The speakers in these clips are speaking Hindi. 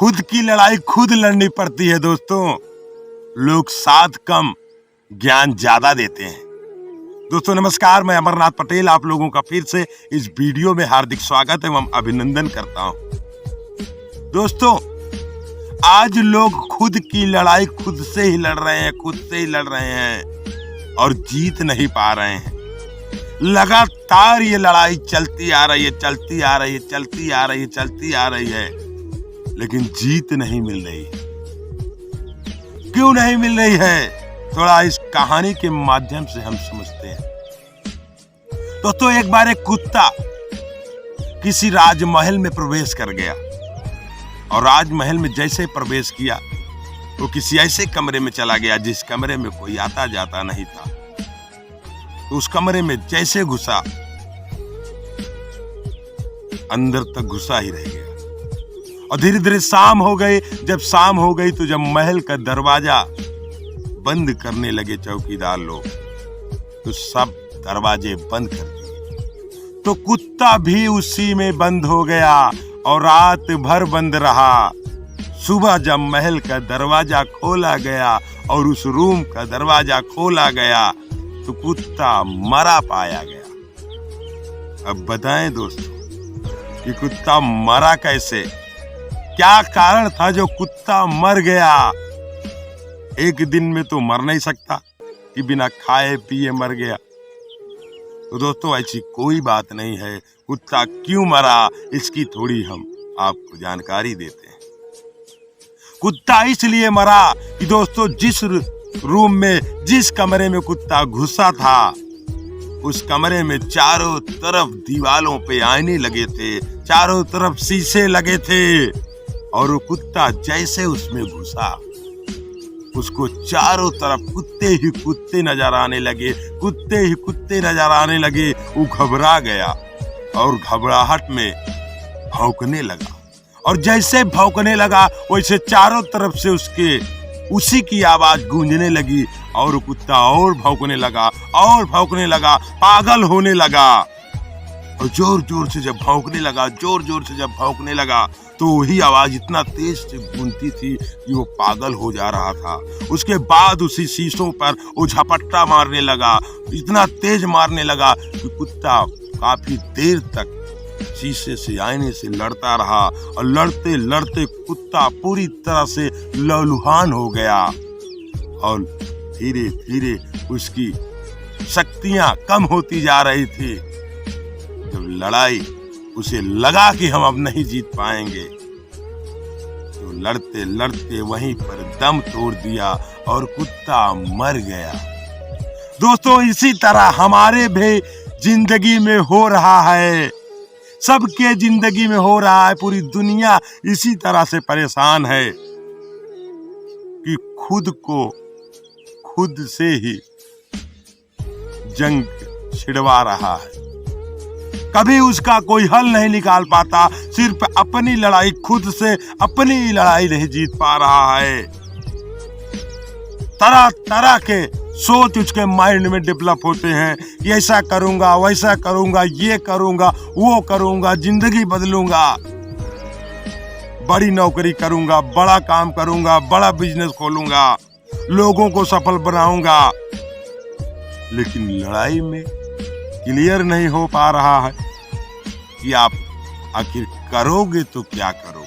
खुद की लड़ाई खुद लड़नी पड़ती है दोस्तों। लोग साथ कम ज्ञान ज्यादा देते हैं। दोस्तों नमस्कार, मैं अमरनाथ पटेल आप लोगों का फिर से इस वीडियो में हार्दिक स्वागत एवं अभिनंदन करता हूं। दोस्तों आज लोग खुद की लड़ाई खुद से ही लड़ रहे हैं और जीत नहीं पा रहे हैं। लगातार ये लड़ाई चलती आ रही है लेकिन जीत नहीं मिल रही। क्यों नहीं मिल रही है, थोड़ा इस कहानी के माध्यम से हम समझते हैं। दोस्तों एक बार एक कुत्ता किसी राजमहल में प्रवेश कर गया और राजमहल में जैसे प्रवेश किया वो किसी ऐसे कमरे में चला गया जिस कमरे में कोई आता जाता नहीं था। तो उस कमरे में जैसे घुसा अंदर तक घुसा ही रह गया और धीरे धीरे शाम हो गई। जब शाम हो गई तो जब महल का दरवाजा बंद करने लगे चौकीदार लोग तो सब दरवाजे बंद कर दिए। तो कुत्ता भी उसी में बंद हो गया और रात भर बंद रहा। सुबह जब महल का दरवाजा खोला गया और उस रूम का दरवाजा खोला गया तो कुत्ता मरा पाया गया। अब बताएं दोस्तों कि कुत्ता मरा कैसे, क्या कारण था जो कुत्ता मर गया। एक दिन में तो मर नहीं सकता कि बिना खाए पिए मर गया। तो दोस्तों ऐसी कोई बात नहीं है। कुत्ता क्यों मरा इसकी थोड़ी हम आपको जानकारी देते हैं। कुत्ता इसलिए मरा कि दोस्तों जिस रूम में जिस कमरे में कुत्ता घुसा था उस कमरे में चारों तरफ दीवालों पे आईने लगे थे, चारों तरफ शीशे लगे थे और वो कुत्ता जैसे उसमें घुसा उसको चारों तरफ कुत्ते ही कुत्ते नजर आने लगे। वो घबरा गया और घबराहट में भौंकने लगा और जैसे भौंकने लगा वैसे चारों तरफ से उसी की आवाज गूंजने लगी और कुत्ता और भौंकने लगा, पागल होने लगा और जोर जोर से जब भौंकने लगा तो वही आवाज इतना तेज से गूंजती थी कि वो पागल हो जा रहा था। उसके बाद उसी शीशों पर वो झपट्टा मारने लगा, इतना तेज मारने लगा कि कुत्ता काफी देर तक शीशे से आईने से लड़ता रहा और लड़ते लड़ते कुत्ता पूरी तरह से लहूलुहान हो गया और धीरे धीरे उसकी शक्तियां कम होती जा रही थी। जब लड़ाई उसे लगा कि हम अब नहीं जीत पाएंगे तो लड़ते लड़ते वहीं पर दम तोड़ दिया और कुत्ता मर गया। दोस्तों इसी तरह हमारे भी जिंदगी में हो रहा है, सबके जिंदगी में हो रहा है। पूरी दुनिया इसी तरह से परेशान है कि खुद को खुद से ही जंग छिड़वा रहा है। कभी उसका कोई हल नहीं निकाल पाता, सिर्फ अपनी लड़ाई खुद से अपनी लड़ाई नहीं जीत पा रहा है। तरह तरह के सोच उसके माइंड में डेवलप होते हैं कि ऐसा करूंगा, वैसा करूंगा, ये करूंगा, वो करूंगा, जिंदगी बदलूंगा, बड़ी नौकरी करूंगा, बड़ा काम करूंगा, बड़ा बिजनेस खोलूंगा, लोगों को सफल बनाऊंगा। लेकिन लड़ाई में क्लियर नहीं हो पा रहा है कि आप आखिर करोगे तो क्या करोगे।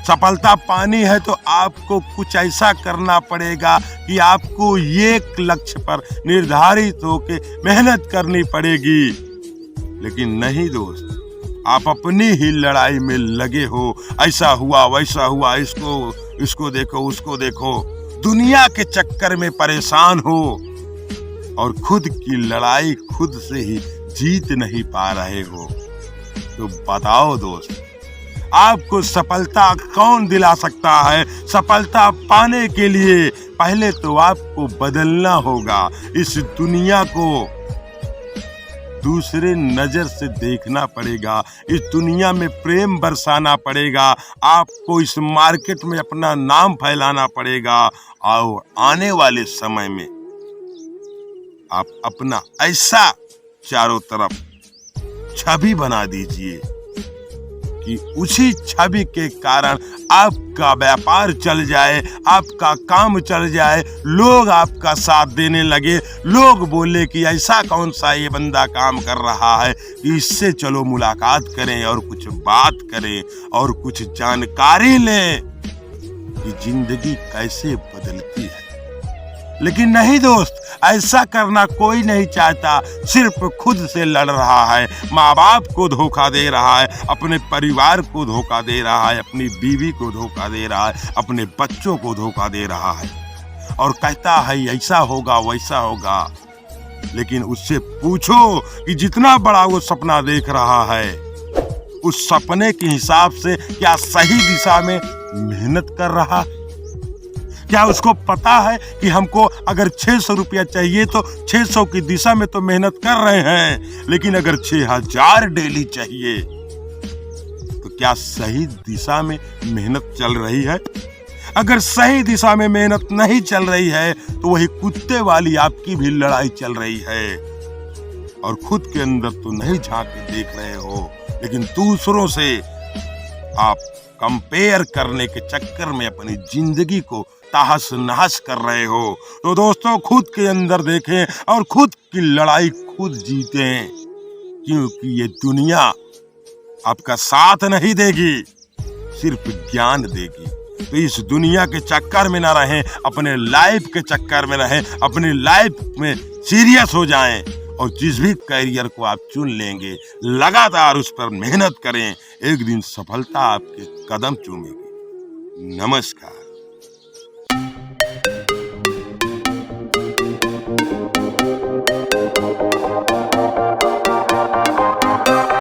सफलता पानी है तो आपको कुछ ऐसा करना पड़ेगा कि आपको एक लक्ष्य पर निर्धारित होकर मेहनत करनी पड़ेगी। लेकिन नहीं दोस्त, आप अपनी ही लड़ाई में लगे हो, ऐसा हुआ वैसा हुआ, इसको देखो उसको देखो, दुनिया के चक्कर में परेशान हो और खुद की लड़ाई खुद से ही जीत नहीं पा रहे हो। तो बताओ दोस्त, आपको सफलता कौन दिला सकता है। सफलता पाने के लिए पहले तो आपको बदलना होगा, इस दुनिया को दूसरे नजर से देखना पड़ेगा, इस दुनिया में प्रेम बरसाना पड़ेगा, आपको इस मार्केट में अपना नाम फैलाना पड़ेगा और आने वाले समय में आप अपना ऐसा चारों तरफ छवि बना दीजिए कि उसी छवि के कारण आपका व्यापार चल जाए, आपका काम चल जाए, लोग आपका साथ देने लगे, लोग बोले कि ऐसा कौन सा ये बंदा काम कर रहा है, इससे चलो मुलाकात करें और कुछ बात करें और कुछ जानकारी लें कि जिंदगी कैसे बदलती है। लेकिन नहीं दोस्त, ऐसा करना कोई नहीं चाहता, सिर्फ खुद से लड़ रहा है, माँ बाप को धोखा दे रहा है, अपने परिवार को धोखा दे रहा है, अपनी बीवी को धोखा दे रहा है, अपने बच्चों को धोखा दे रहा है और कहता है ऐसा होगा वैसा होगा। लेकिन उससे पूछो कि जितना बड़ा वो सपना देख रहा है, उस सपने के हिसाब से क्या सही दिशा में मेहनत कर रहा है? क्या उसको पता है कि हमको अगर 600 रुपया चाहिए तो 600 की दिशा में तो मेहनत कर रहे हैं, लेकिन अगर 6000 डेली चाहिए तो क्या सही दिशा में मेहनत चल रही है? अगर सही दिशा में मेहनत नहीं चल रही है तो वही कुत्ते वाली आपकी भी लड़ाई चल रही है और खुद के अंदर तो नहीं झांक के देख रहे हो, लेकिन दूसरों से आप कंपेयर करने के चक्कर में अपनी जिंदगी को तहस नहस कर रहे हो। तो दोस्तों, खुद के अंदर देखें और खुद की लड़ाई खुद जीतें, क्योंकि ये दुनिया आपका साथ नहीं देगी, सिर्फ ज्ञान देगी। तो इस दुनिया के चक्कर में ना रहें, अपने लाइफ के चक्कर में रहें, अपनी लाइफ में सीरियस हो जाएं और जिस भी करियर को आप चुन लेंगे लगातार उस पर मेहनत करें, एक दिन सफलता आपके कदम चूमेगी। नमस्कार।